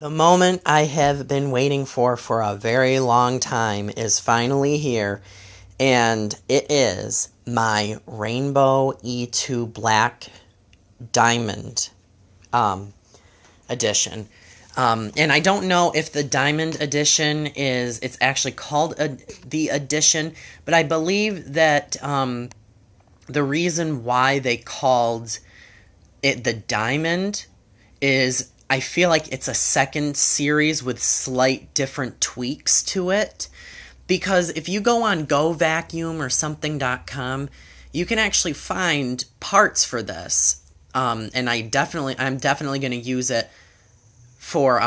The moment I have been waiting for a very long time is finally here, and it is my Rainbow E2 Black Diamond um, edition. And I don't know if the Diamond Edition it's actually called the edition, but I believe that the reason why they called it the Diamond is I feel like it's a second series with slight different tweaks to it. Because if you go on Go Vacuum or something.com, you can actually find parts for this. And I'm definitely going to use it for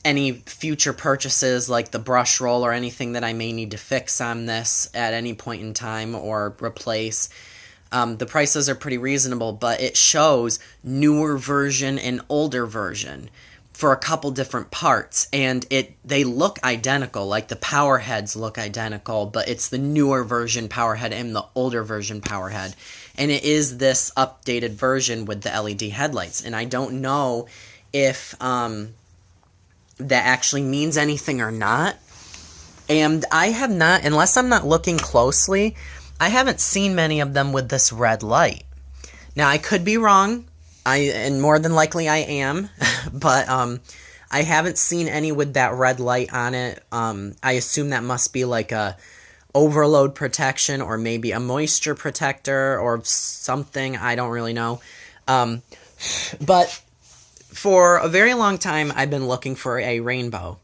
any future purchases like the brush roll or anything that I may need to fix on this at any point in time or replace. The prices are pretty reasonable, but it shows newer version and older version for a couple different parts, and they look identical. Like the power heads look identical, but it's the newer version power head and the older version power head, and it is this updated version with the LED headlights. And I don't know if that actually means anything or not. And I have not, unless I'm not looking closely, I haven't seen many of them with this red light. Now, I could be wrong, and more than likely I am, but I haven't seen any with that red light on it. I assume that must be like a overload protection or maybe a moisture protector or something. I don't really know. But for a very long time, I've been looking for a rainbow.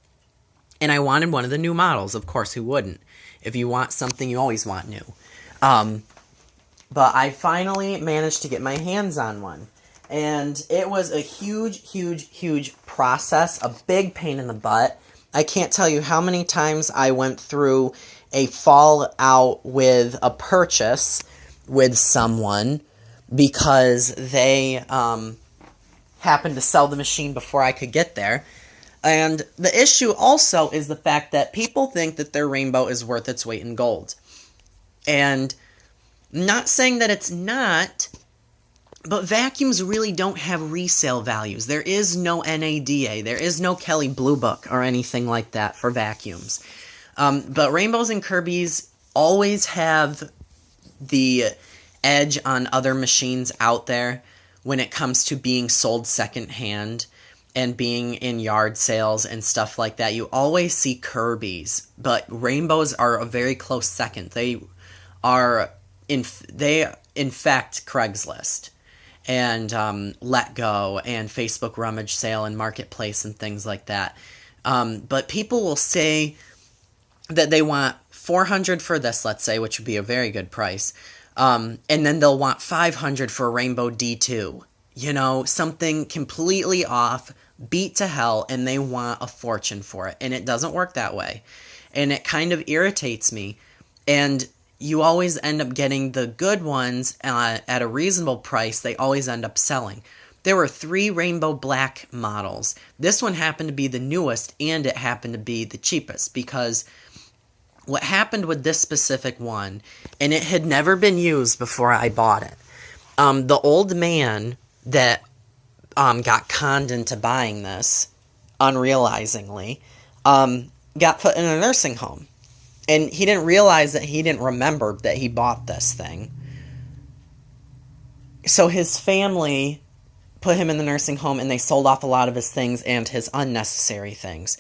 And I wanted one of the new models. Of course, who wouldn't? If you want something, you always want new. But I finally managed to get my hands on one. And it was a huge process, a big pain in the butt. I can't tell you how many times I went through a fallout with a purchase with someone because they happened to sell the machine before I could get there. And the issue also is the fact that people think that their rainbow is worth its weight in gold. And not saying that it's not, but vacuums really don't have resale values. There is no NADA. There is no Kelley Blue Book or anything like that for vacuums. But Rainbows and Kirby's always have the edge on other machines out there when it comes to being sold secondhand and being in yard sales and stuff like that. You always see Kirby's, but Rainbows are a very close second. They infect Craigslist and Let Go and Facebook Rummage Sale and Marketplace and things like that. But people will say that they want $400 for this, let's say, which would be a very good price. And then they'll want $500 for a Rainbow D2. You know, something completely off, beat to hell, and they want a fortune for it. And it doesn't work that way. And it kind of irritates me. And you always end up getting the good ones at a reasonable price. They always end up selling. There were 3 Rainbow Black models. This one happened to be the newest, and it happened to be the cheapest, because what happened with this specific one, and it had never been used before I bought it, the old man that got conned into buying this, unrealizingly, got put in a nursing home. And he didn't realize that he didn't remember that he bought this thing. So his family put him in the nursing home, and they sold off a lot of his things and his unnecessary things.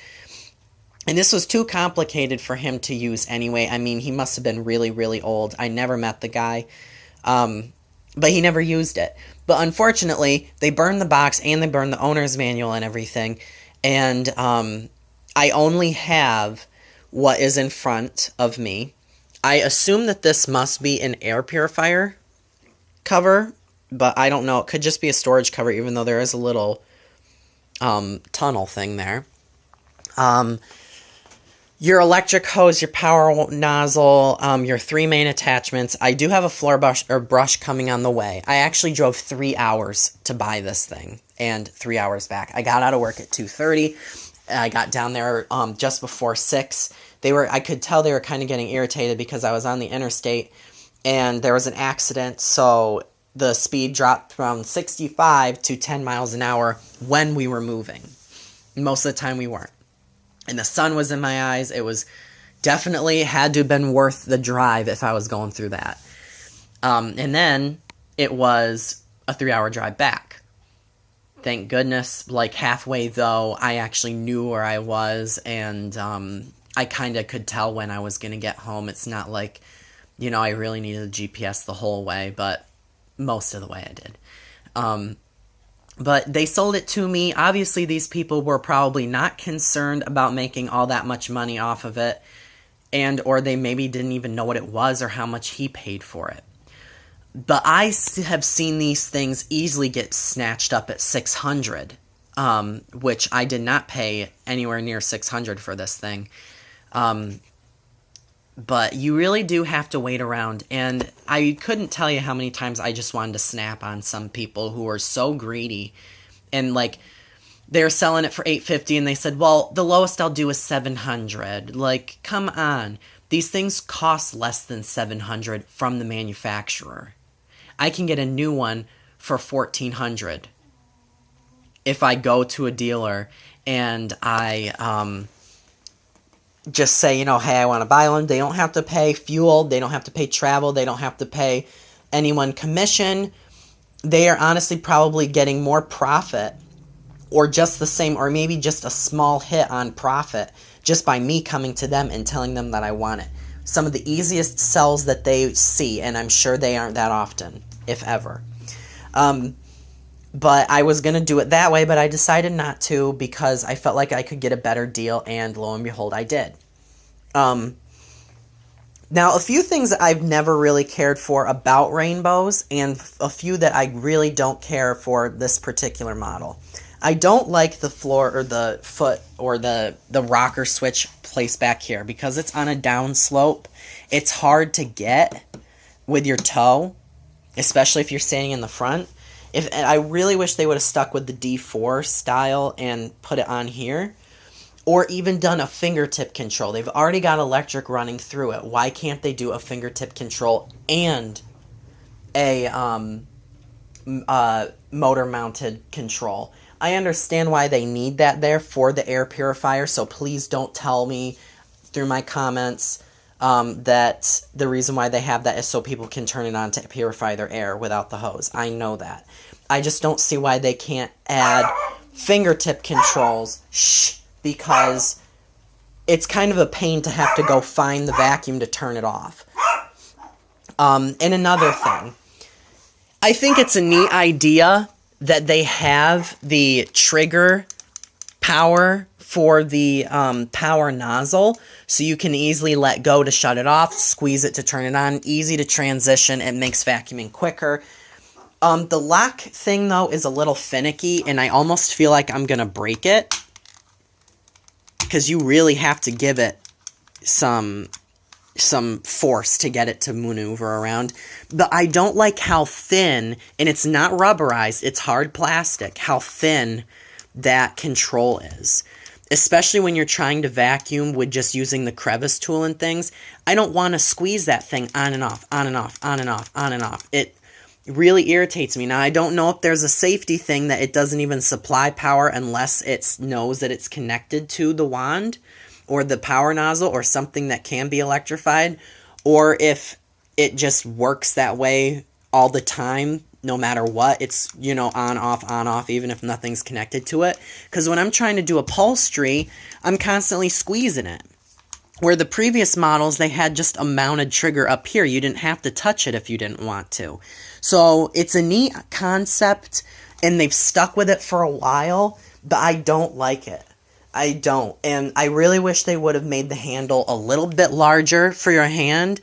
And this was too complicated for him to use anyway. I mean, he must have been really old. I never met the guy. But he never used it. But unfortunately, they burned the box and they burned the owner's manual and everything. And I only have what is in front of me. I assume that this must be an air purifier cover, but I don't know. It could just be a storage cover, even though there is a little tunnel thing there. Your electric hose, your power nozzle, your 3 main attachments. I do have a floor brush coming on the way. I actually drove 3 hours to buy this thing, and 3 hours back. I got out of work at 2:30. I got down there just before 6. I could tell they were kind of getting irritated because I was on the interstate, and there was an accident, so the speed dropped from 65 to 10 miles an hour when we were moving. Most of the time we weren't. And the sun was in my eyes. It was definitely had to have been worth the drive if I was going through that. And then it was a 3-hour drive back. Thank goodness, like halfway though, I actually knew where I was, and I kind of could tell when I was going to get home. It's not like, I really needed a GPS the whole way, but most of the way I did. But they sold it to me. Obviously, these people were probably not concerned about making all that much money off of it, or they maybe didn't even know what it was or how much he paid for it. But I have seen these things easily get snatched up at $600, which I did not pay anywhere near $600 for this thing. But you really do have to wait around, and I couldn't tell you how many times I just wanted to snap on some people who are so greedy, and like they're selling it for $850, and they said, well, the lowest I'll do is $700. Like, come on. These things cost less than $700 from the manufacturer. I can get a new one for $1,400 if I go to a dealer and I just say, hey, I want to buy one. They don't have to pay fuel. They don't have to pay travel. They don't have to pay anyone commission. They are honestly probably getting more profit, or just the same, or maybe just a small hit on profit just by me coming to them and telling them that I want it. Some of the easiest sells that they see, and I'm sure they aren't that often, if ever. But I was going to do it that way, but I decided not to because I felt like I could get a better deal, and lo and behold, I did. Now, a few things that I've never really cared for about rainbows, and a few that I really don't care for this particular model. I don't like the floor or the foot or the rocker switch placed back here because it's on a down slope. It's hard to get with your toe, especially if you're standing in the front. I really wish they would have stuck with the D4 style and put it on here, or even done a fingertip control. They've already got electric running through it. Why can't they do a fingertip control and a motor-mounted control? I understand why they need that there for the air purifier, so please don't tell me through my comments that the reason why they have that is so people can turn it on to purify their air without the hose. I know that. I just don't see why they can't add fingertip controls, because it's kind of a pain to have to go find the vacuum to turn it off. And another thing, I think it's a neat idea that they have the trigger power for the power nozzle, so you can easily let go to shut it off, squeeze it to turn it on, easy to transition, it makes vacuuming quicker. The lock thing, though, is a little finicky, and I almost feel like I'm going to break it, because you really have to give it some force to get it to maneuver around. But I don't like how thin, and it's not rubberized, it's hard plastic, how thin that control is. Especially when you're trying to vacuum with just using the crevice tool and things. I don't want to squeeze that thing on and off, on and off, on and off, on and off. It really irritates me. Now, I don't know if there's a safety thing that it doesn't even supply power unless it knows that it's connected to the wand or the power nozzle or something that can be electrified, or if it just works that way all the time, no matter what. It's, on, off, even if nothing's connected to it. Because when I'm trying to do upholstery, I'm constantly squeezing it. Where the previous models, they had just a mounted trigger up here. You didn't have to touch it if you didn't want to. So it's a neat concept, and they've stuck with it for a while, but I don't like it. I don't. And I really wish they would have made the handle a little bit larger for your hand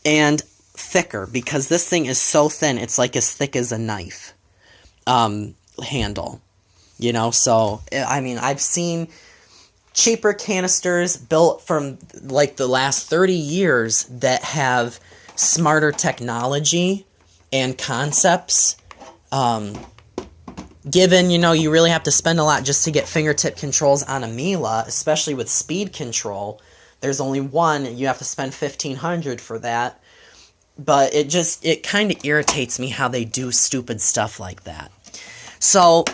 and thicker, because this thing is so thin. It's like as thick as a knife handle. So, I mean, I've seen cheaper canisters built from like the last 30 years that have smarter technology and concepts. Given, you really have to spend a lot just to get fingertip controls on a Miele, especially with speed control. There's only one, and you have to spend $1,500 for that. But it kind of irritates me how they do stupid stuff like that. So,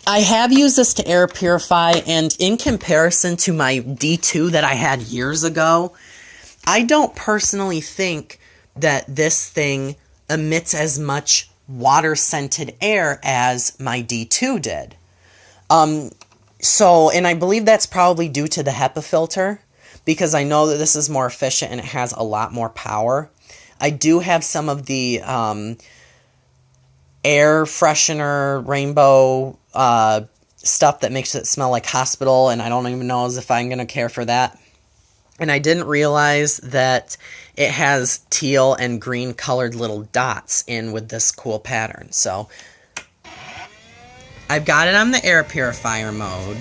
I have used this to air purify, and in comparison to my D2 that I had years ago, I don't personally think that this thing emits as much water-scented air as my D2 did. And I believe that's probably due to the HEPA filter, because I know that this is more efficient and it has a lot more power. I do have some of the air freshener rainbow stuff that makes it smell like hospital, and I don't even know as if I'm going to care for that. And I didn't realize that it has teal and green colored little dots in with this cool pattern. So I've got it on the air purifier mode,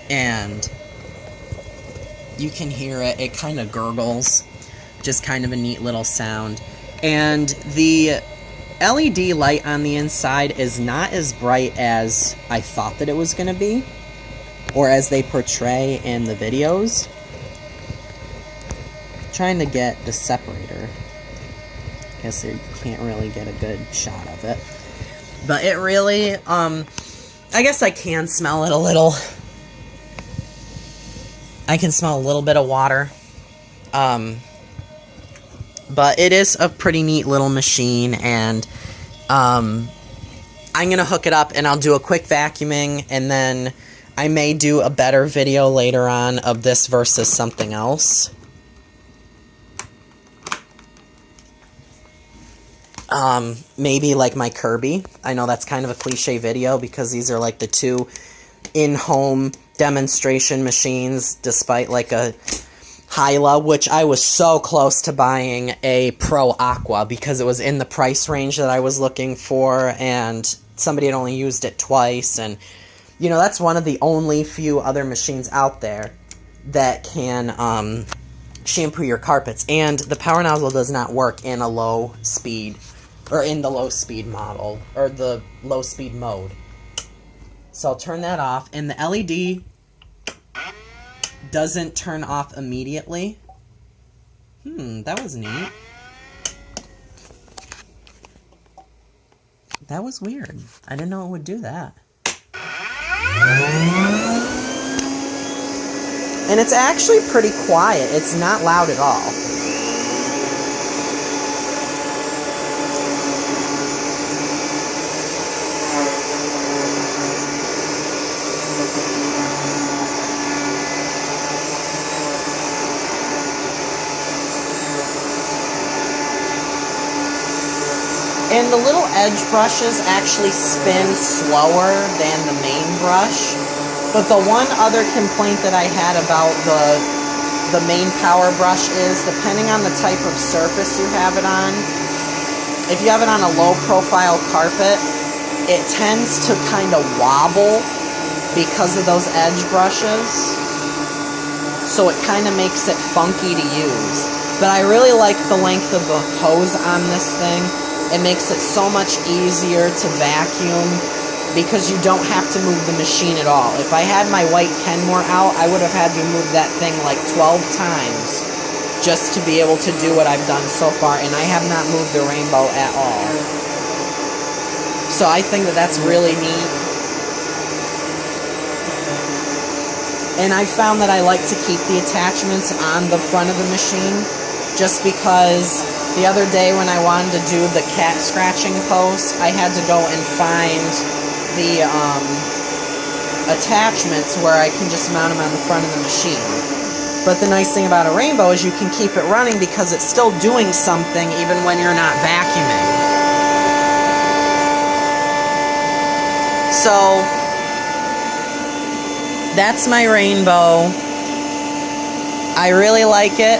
and you can hear it. It kind of gurgles, just kind of a neat little sound. And the LED light on the inside is not as bright as I thought that it was going to be, or as they portray in the videos. Trying to get the separator. Guess you can't really get a good shot of it. But it really, I guess I can smell it a little. I can smell a little bit of water. But it is a pretty neat little machine, and I'm going to hook it up and I'll do a quick vacuuming, and then I may do a better video later on of this versus something else. Maybe like my Kirby. I know that's kind of a cliche video because these are like the two in-home demonstration machines, despite like a Hyla, which I was so close to buying a Pro Aqua because it was in the price range that I was looking for, and somebody had only used it twice, and you know, that's one of the only few other machines out there that can shampoo your carpets, and the power nozzle does not work in a low speed, or in the low speed model, or the low speed mode. So I'll turn that off, and the LED doesn't turn off immediately. That was neat. That was weird. I didn't know it would do that. And it's actually pretty quiet. It's not loud at all. And the little edge brushes actually spin slower than the main brush. But the one other complaint that I had about the main power brush is, depending on the type of surface you have it on, if you have it on a low profile carpet, it tends to kind of wobble because of those edge brushes. So it kind of makes it funky to use. But I really like the length of the hose on this thing. It makes it so much easier to vacuum because you don't have to move the machine at all. If I had my white Kenmore out, I would have had to move that thing like 12 times just to be able to do what I've done so far, and I have not moved the Rainbow at all. So I think that that's really neat. And I found that I like to keep the attachments on the front of the machine, just because the other day when I wanted to do the cat scratching post, I had to go and find the attachments where I can just mount them on the front of the machine. But the nice thing about a Rainbow is you can keep it running because it's still doing something even when you're not vacuuming. So that's my Rainbow. I really like it.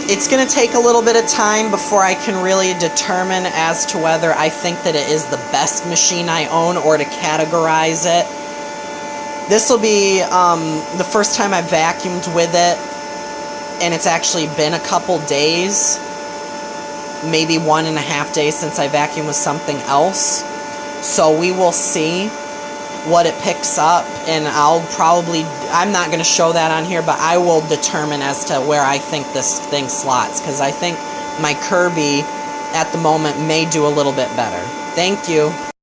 It's going to take a little bit of time before I can really determine as to whether I think that it is the best machine I own or to categorize it. This will be the first time I've vacuumed with it, and it's actually been a couple days, maybe 1.5 days since I vacuumed with something else. So we will see what it picks up, and I'm not going to show that on here, but I will determine as to where I think this thing slots, because I think my Kirby at the moment may do a little bit better. Thank you.